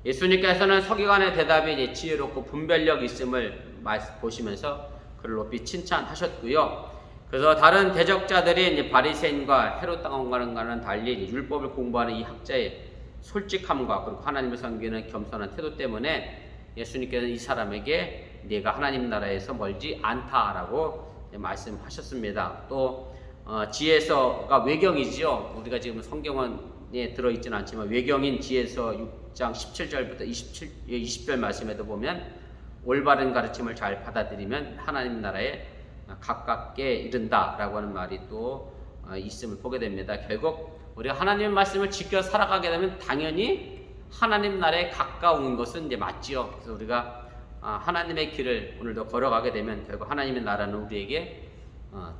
예수님께서는 서기관의 대답이 이제 지혜롭고 분별력 있음을 보시면서 그를 높이 칭찬하셨고요. 그래서 다른 대적자들이 이제 바리새인과 헤롯 당원과는 달리 율법을 공부하는 이 학자의 솔직함과 그리고 하나님을 섬기는 겸손한 태도 때문에 예수님께서는 이 사람에게 네가 하나님 나라에서 멀지 않다라고 말씀하셨습니다. 또 지혜서가 외경이지요. 우리가 지금 성경에 들어있지는 않지만 외경인 지혜서 6장 17절부터 20절 말씀에도 보면 올바른 가르침을 잘 받아들이면 하나님 나라에 가깝게 이른다라고 하는 말이 또 있음을 보게 됩니다. 결국 우리가 하나님의 말씀을 지켜 살아가게 되면 당연히 하나님 나라에 가까운 것은 이제 맞지요. 그래서 우리가 하나님의 길을 오늘도 걸어가게 되면 결국 하나님의 나라는 우리에게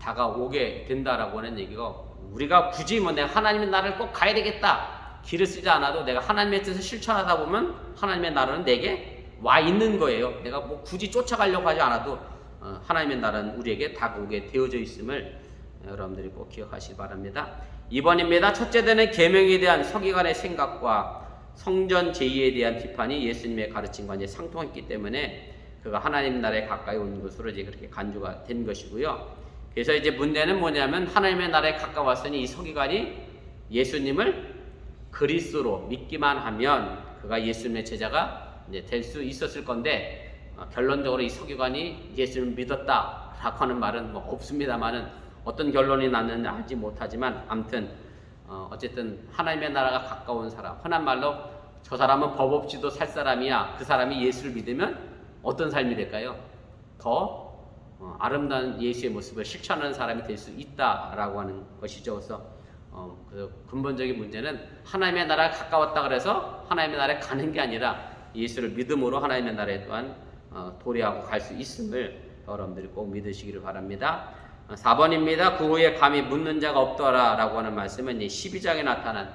다가오게 된다라고 하는 얘기고, 우리가 굳이 내가 하나님의 나라를 꼭 가야 되겠다 길을 쓰지 않아도 내가 하나님의 뜻을 실천하다 보면 하나님의 나라는 내게 와 있는 거예요. 내가 굳이 쫓아가려고 하지 않아도 하나님의 나라는 우리에게 다가오게 되어져 있음을 여러분들이 꼭 기억하시기 바랍니다. 2번입니다. 첫째 되는 계명에 대한 서기관의 생각과 성전 제의에 대한 비판이 예수님의 가르침과 이제 상통했기 때문에 그가 하나님 나라에 가까이 온 것으로 이제 그렇게 간주가 된 것이고요. 그래서 이제 문제는 뭐냐면 하나님의 나라에 가까웠으니 이 서기관이 예수님을 그리스도로 믿기만 하면 그가 예수님의 제자가 이제 될 수 있었을 건데, 결론적으로 이 서기관이 예수님을 믿었다라고 하는 말은 없습니다만은 어떤 결론이 났는지 알지 못하지만 아무튼 어쨌든 하나님의 나라가 가까운 사람, 흔한 말로 저 사람은 법 없이도 살 사람이야, 그 사람이 예수를 믿으면 어떤 삶이 될까요? 더 아름다운 예수의 모습을 실천하는 사람이 될 수 있다라고 하는 것이죠. 그래서 근본적인 문제는 하나님의 나라가 가까웠다 그래서 하나님의 나라에 가는 게 아니라 예수를 믿음으로 하나님의 나라에 또한 도래하고 갈 수 있음을 여러분들이 꼭 믿으시기를 바랍니다. 4번입니다. 그 후에 감히 묻는 자가 없더라 라고 하는 말씀은 12장에 나타난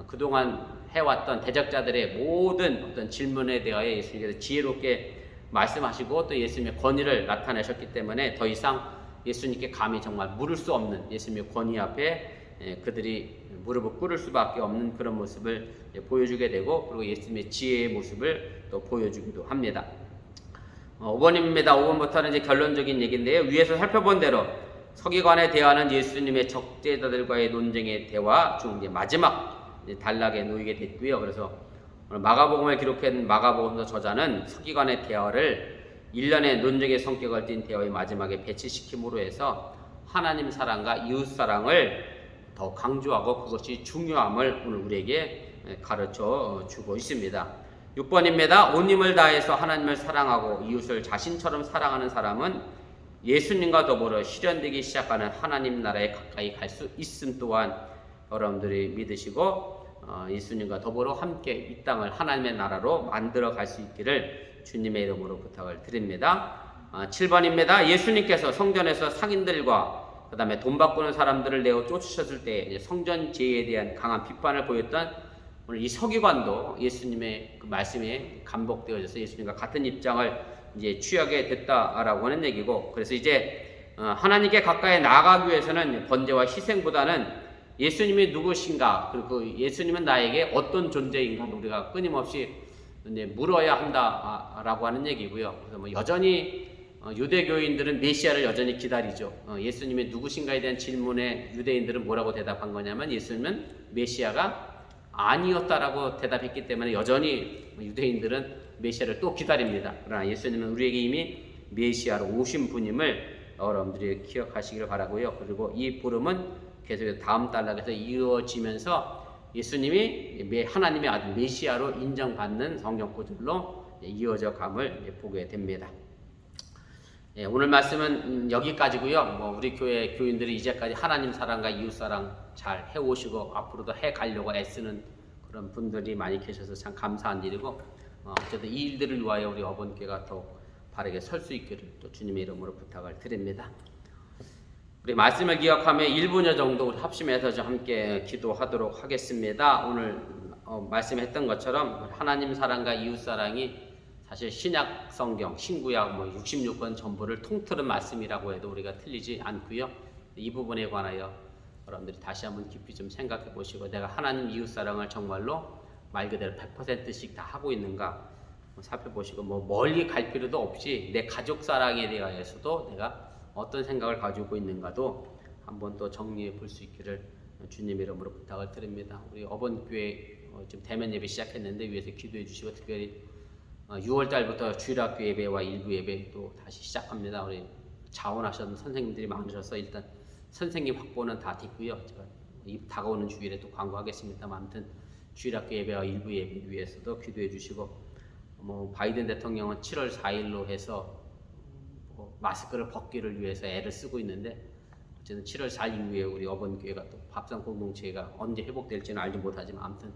그동안 해왔던 대적자들의 모든 어떤 질문에 대하여 예수님께서 지혜롭게 말씀하시고 또 예수님의 권위를 나타내셨기 때문에 더 이상 예수님께 감히 정말 물을 수 없는 예수님의 권위 앞에 그들이 무릎을 꿇을 수밖에 없는 그런 모습을 보여주게 되고, 그리고 예수님의 지혜의 모습을 또 보여주기도 합니다. 5번입니다. 5번부터는 이제 결론적인 얘기인데요. 위에서 살펴본 대로 서기관의 대화는 예수님의 적대자들과의 논쟁의 대화 중 이제 마지막 단락에 놓이게 됐고요. 그래서 오늘 마가복음을 기록한 마가복음서 저자는 서기관의 대화를 일련의 논쟁의 성격을 띤 대화의 마지막에 배치시킴으로 해서 하나님 사랑과 이웃 사랑을 더 강조하고 그것이 중요함을 오늘 우리에게 가르쳐 주고 있습니다. 6번입니다. 온 힘을 다해서 하나님을 사랑하고 이웃을 자신처럼 사랑하는 사람은 예수님과 더불어 실현되기 시작하는 하나님 나라에 가까이 갈 수 있음 또한 여러분들이 믿으시고 예수님과 더불어 함께 이 땅을 하나님의 나라로 만들어 갈 수 있기를 주님의 이름으로 부탁을 드립니다. 7번입니다. 예수님께서 성전에서 상인들과 그 다음에 돈 바꾸는 사람들을 내어 쫓으셨을 때 성전 제의에 대한 강한 비판을 보였던 오늘 이 서기관도 예수님의 그 말씀에 감복되어져서 예수님과 같은 입장을 이제 취하게 됐다라고 하는 얘기고, 그래서 이제 하나님께 가까이 나아가기 위해서는 번제와 희생보다는 예수님이 누구신가, 그리고 예수님은 나에게 어떤 존재인가 우리가 끊임없이 이제 물어야 한다라고 하는 얘기고요. 그래서 뭐 여전히 유대교인들은 메시아를 여전히 기다리죠. 예수님이 누구신가에 대한 질문에 유대인들은 뭐라고 대답한 거냐면 예수님은 메시아가 아니었다라고 대답했기 때문에 여전히 유대인들은 메시아를 또 기다립니다. 그러나 예수님은 우리에게 이미 메시아로 오신 분임을 여러분들이 기억하시길 바라고요. 그리고 이 부름은 계속해서 다음 단락에서 이어지면서 예수님이 하나님의 아들 메시아로 인정받는 성경 구절로 이어져 감을 보게 됩니다. 오늘 말씀은 여기까지고요. 우리 교회 교인들이 이제까지 하나님 사랑과 이웃 사랑 잘 해오시고 앞으로도 해가려고 애쓰는 그런 분들이 많이 계셔서 참 감사한 일이고, 어쨌든 이 일들을 위하여 우리 어번교회가 더 바르게 설 수 있기를 또 주님의 이름으로 부탁을 드립니다. 우리 말씀을 기억하며 1분여 정도 우리 합심해서 좀 함께 기도하도록 하겠습니다. 오늘 말씀했던 것처럼 하나님 사랑과 이웃 사랑이 사실 신약 성경, 신구약 66권 전부를 통틀은 말씀이라고 해도 우리가 틀리지 않고요. 이 부분에 관하여 여러분들이 다시 한번 깊이 좀 생각해 보시고, 내가 하나님 이웃 사랑을 정말로 말 그대로 100%씩 다 하고 있는가 살펴보시고, 멀리 갈 필요도 없이 내 가족 사랑에 대해서도 내가 어떤 생각을 가지고 있는가도 한번 또 정리해 볼 수 있기를 주님 이름으로 부탁을 드립니다. 우리 어번교회 지금 대면 예배 시작했는데 위에서 기도해 주시고, 특별히 6월 달부터 주일학교 예배와 일부 예배 또 다시 시작합니다. 우리 자원하셨던 선생님들이 많으셔서 일단 선생님 확보는 다 됐고요. 제가 이 다가오는 주일에 또 광고하겠습니다만, 아무튼 주일학교 예배와 일부 예배 위해서도 기도해 주시고, 바이든 대통령은 7월 4일로 해서 마스크를 벗기를 위해서 애를 쓰고 있는데, 어쨌든 7월 4일 이후에 우리 어번교회가 또 밥상 공동체가 언제 회복될지는 알지 못하지만 아무튼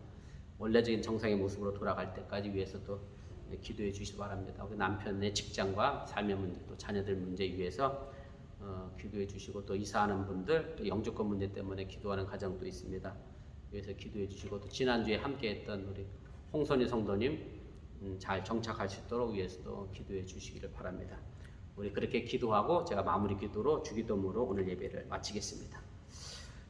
원래적인 정상의 모습으로 돌아갈 때까지 위해서도 기도해 주시기 바랍니다. 우리 남편의 직장과 삶의 문제, 또 자녀들 문제 위해서 기도해 주시고, 또 이사하는 분들, 또 영주권 문제 때문에 기도하는 가정도 있습니다. 위해서 기도해 주시고, 또 지난주에 함께했던 우리 홍선희 성도님 잘 정착할 수 있도록 위해서도 기도해 주시기를 바랍니다. 우리 그렇게 기도하고 제가 마무리 기도로 주기도문으로 오늘 예배를 마치겠습니다.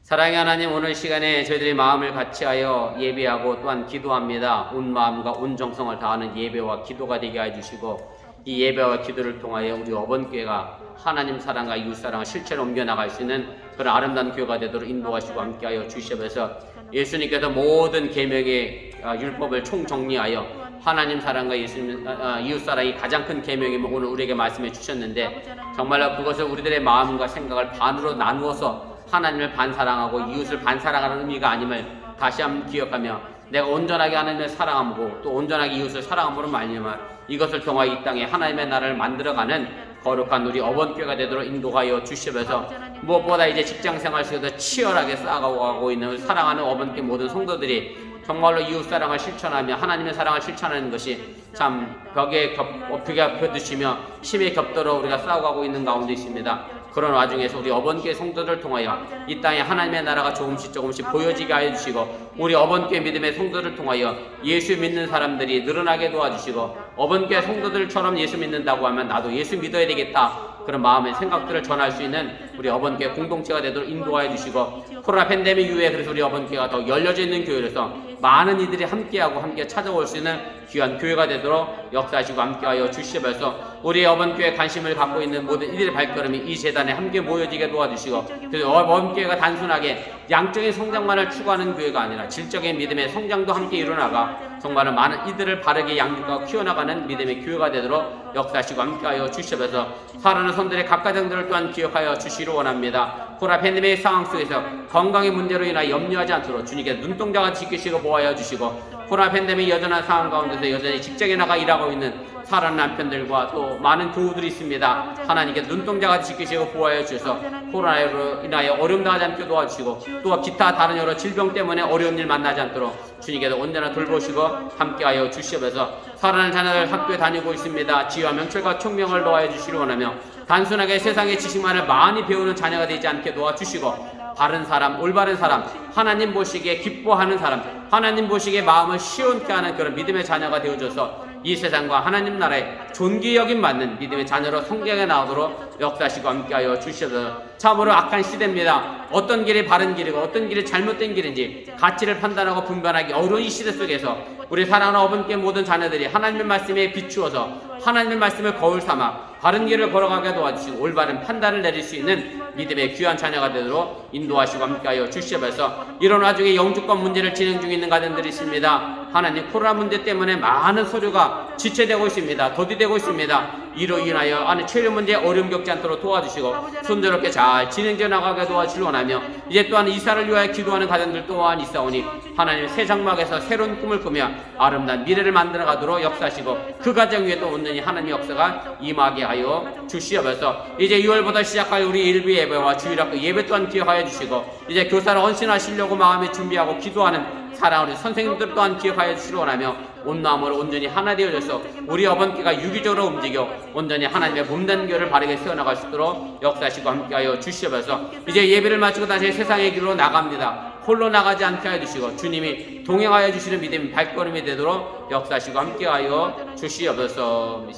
사랑의 하나님, 오늘 시간에 저희들이 마음을 같이하여 예배하고 또한 기도합니다. 온 마음과 온 정성을 다하는 예배와 기도가 되게 해주시고, 이 예배와 기도를 통하여 우리 어번교회가 하나님 사랑과 이웃 사랑을 실체로 옮겨나갈 수 있는 그런 아름다운 교회가 되도록 인도하시고 함께하여 주시면서, 예수님께서 모든 계명의 율법을 총정리하여 하나님 사랑과 예수님 이웃 사랑이 가장 큰 계명임을 오늘 우리에게 말씀해 주셨는데, 정말로 그것을 우리들의 마음과 생각을 반으로 나누어서 하나님을 반 사랑하고 이웃을 반 사랑하는 의미가 아님을 다시 한번 기억하며, 내가 온전하게 하나님을 사랑함으로 또 온전하게 이웃을 사랑함으로 말미암아 이것을 통하여 이 땅에 하나님의 나라를 만들어가는 거룩한 우리 어번교회가 되도록 인도하여 주시면서, 무엇보다 이제 직장생활 속에서 치열하게 쌓아가고 있는 사랑하는 어번교회 모든 성도들이 정말로 이웃 사랑을 실천하며 하나님의 사랑을 실천하는 것이 참 벽에 겹드시며 힘에 겹도록 우리가 싸워가고 있는 가운데 있습니다. 그런 와중에서 우리 어번교회 성도들을 통하여 이 땅에 하나님의 나라가 조금씩 보여지게 하여 주시고, 우리 어번교회 믿음의 성도들을 통하여 예수 믿는 사람들이 늘어나게 도와주시고, 어번교회 성도들처럼 예수 믿는다고 하면 나도 예수 믿어야 되겠다, 그런 마음의 생각들을 전할 수 있는 우리 어번교회 공동체가 되도록 인도하여 주시고, 코로나 팬데믹 이후에 그래서 우리 어번교회가 더 열려져 있는 교회로서 많은 이들이 함께하고 함께 찾아올 수 있는 귀한 교회가 되도록 역사하시고 함께하여 주시면서 우리 어번교회 관심을 갖고 있는 모든 이들의 발걸음이 이 재단에 함께 모여지게 도와주시고, 그래서 어번교회가 단순하게 양적인 성장만을 추구하는 교회가 아니라 질적인 믿음의 성장도 함께 이루어나가 정말 많은 이들을 바르게 양육하고 키워나가는 믿음의 교회가 되도록 역사하시고 함께하여 주시면서 사랑하는 손들의 각 가정들을 또한 기억하여 주시기를 원합니다. 코로나 팬데믹 상황 속에서 건강의 문제로 인하여 염려하지 않도록 주님께 눈동자가 지키시고 보호하여 주시고, 코로나 팬데믹 여전한 상황 가운데서 여전히 직장에 나가 일하고 있는 사랑하는 남편들과 또 많은 교우들이 있습니다. 하나님께 눈동자가 지키시고 보호하여 주셔서 코로나로 인하여 어려움 당하지 않게 도와주시고, 또 기타 다른 여러 질병 때문에 어려운 일 만나지 않도록 주님께서 온전히 돌보시고 함께하여 주시면서 사랑하는 자녀들 학교에 다니고 있습니다. 지혜와 명철과 총명을 도와여 주시기 원하며 단순하게 세상의 지식만을 많이 배우는 자녀가 되지 않게 도와주시고, 바른 사람, 올바른 사람, 하나님 보시기에 기뻐하는 사람, 하나님 보시기에 마음을 시원케 하는 그런 믿음의 자녀가 되어줘서 이 세상과 하나님 나라의 존귀 여김 받는 믿음의 자녀로 성장해 나오도록 역사하시고 함께하여 주셔서, 참으로 악한 시대입니다. 어떤 길이 바른 길이고 어떤 길이 잘못된 길인지 가치를 판단하고 분별하기 어려운 이 시대 속에서 우리 사랑하는 어머니께 모든 자녀들이 하나님의 말씀에 비추어서 하나님의 말씀을 거울 삼아 바른 길을 걸어가게 도와주시고 올바른 판단을 내릴 수 있는 믿음의 귀한 자녀가 되도록 인도하시고 함께하여 주시면서, 이런 와중에 영주권 문제를 진행 중에 있는 가정들이 있습니다. 하나님, 코로나 문제 때문에 많은 서류가 지체되고 있습니다. 더디되고 있습니다. 이로 인하여 체류 문제에 어려움 겪지 않도록 도와주시고 순조롭게 잘 진행되어 나가게 도와주시기 원하며, 이제 또한 이사를 위하여 기도하는 가정들 또한 있사오니 하나님 새 장막에서 새로운 꿈을 꾸며 아름다운 미래를 만들어 가도록 역사하시고 그 가정 위에 또 온전히 하나님의 역사가 임하게 하여 주시옵소서. 이제 6월부터 시작할 우리 일부 예배와 주일학교 예배 또한 기억하여 주시고, 이제 교사를 헌신하시려고 마음에 준비하고 기도하는 사랑하는 선생님들 또한 기억하여 주시기 원하며 온 마음으로 온전히 하나 되어져서 우리 어번교가 유기적으로 움직여 온전히 하나님의 몸된 교회를 바르게 세워나갈 수 있도록 역사하시고 함께하여 주시옵소서. 이제 예배를 마치고 다시 세상의 길로 나갑니다. 홀로 나가지 않게 하여 주시고 주님이 동행하여 주시는 믿음 발걸음이 되도록 역사하시고 함께하여 주시옵소서.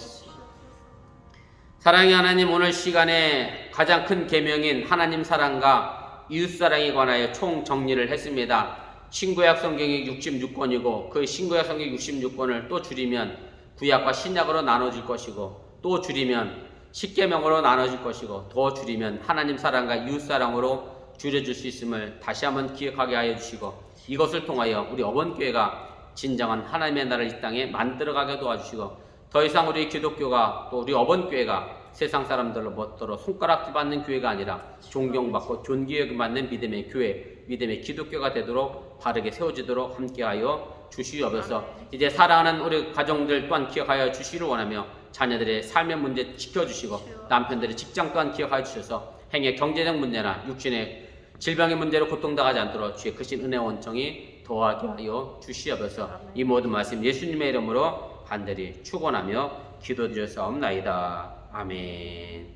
사랑의 하나님, 오늘 시간에 가장 큰 계명인 하나님 사랑과 이웃 사랑에 관하여 총 정리를 했습니다. 신구약 성경이 66권이고 그 신구약 성경 66권을 또 줄이면 구약과 신약으로 나눠질 것이고, 또 줄이면 십계명으로 나눠질 것이고, 더 줄이면 하나님 사랑과 이웃 사랑으로 줄여줄 수 있음을 다시 한번 기억하게 하여 주시고, 이것을 통하여 우리 어번교회가 진정한 하나님의 나라를 이 땅에 만들어가게 도와주시고, 더 이상 우리 기독교가 또 우리 어번교회가 세상 사람들로 멋대로 손가락질 받는 교회가 아니라 존경받고 존귀여김 받는 믿음의 교회, 믿음의 기독교가 되도록 바르게 세워지도록 함께하여 주시옵소서. 이제 사랑하는 우리 가정들 또한 기억하여 주시기를 원하며 자녀들의 삶의 문제 지켜주시고 남편들의 직장 또한 기억하여 주셔서 행의 경제적 문제나 육신의 질병의 문제로 고통당하지 않도록 주의 크신 은혜와 원정이 더하게 하여 주시옵소서. 이 모든 말씀 예수님의 이름으로 간절히 축원하며 기도드렸사옵나이다. 아멘.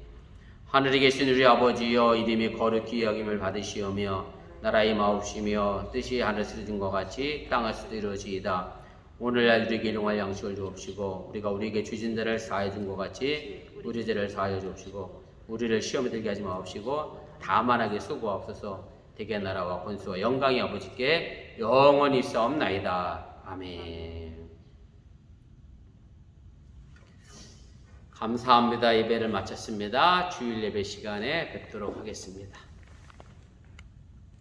하늘에 계신 우리 아버지여, 이름이 거룩히 여김을 받으시오며 나라의 마옵시며 뜻이 하늘에서 이룬 것 같이 땅에서도 이루어지이다. 오늘날 우리에게 일용할 양식을 주옵시고 우리가 우리에게 주신 자를 사하여 준 것 같이 우리 죄를 사하여 주옵시고 우리를 시험에 들게 하지 마옵시고 다만하게 수고하옵소서. 대개 나라와 권수와 영광이 아버지께 영원히 있사옵나이다. 아멘. 감사합니다. 예배를 마쳤습니다. 주일 예배 시간에 뵙도록 하겠습니다.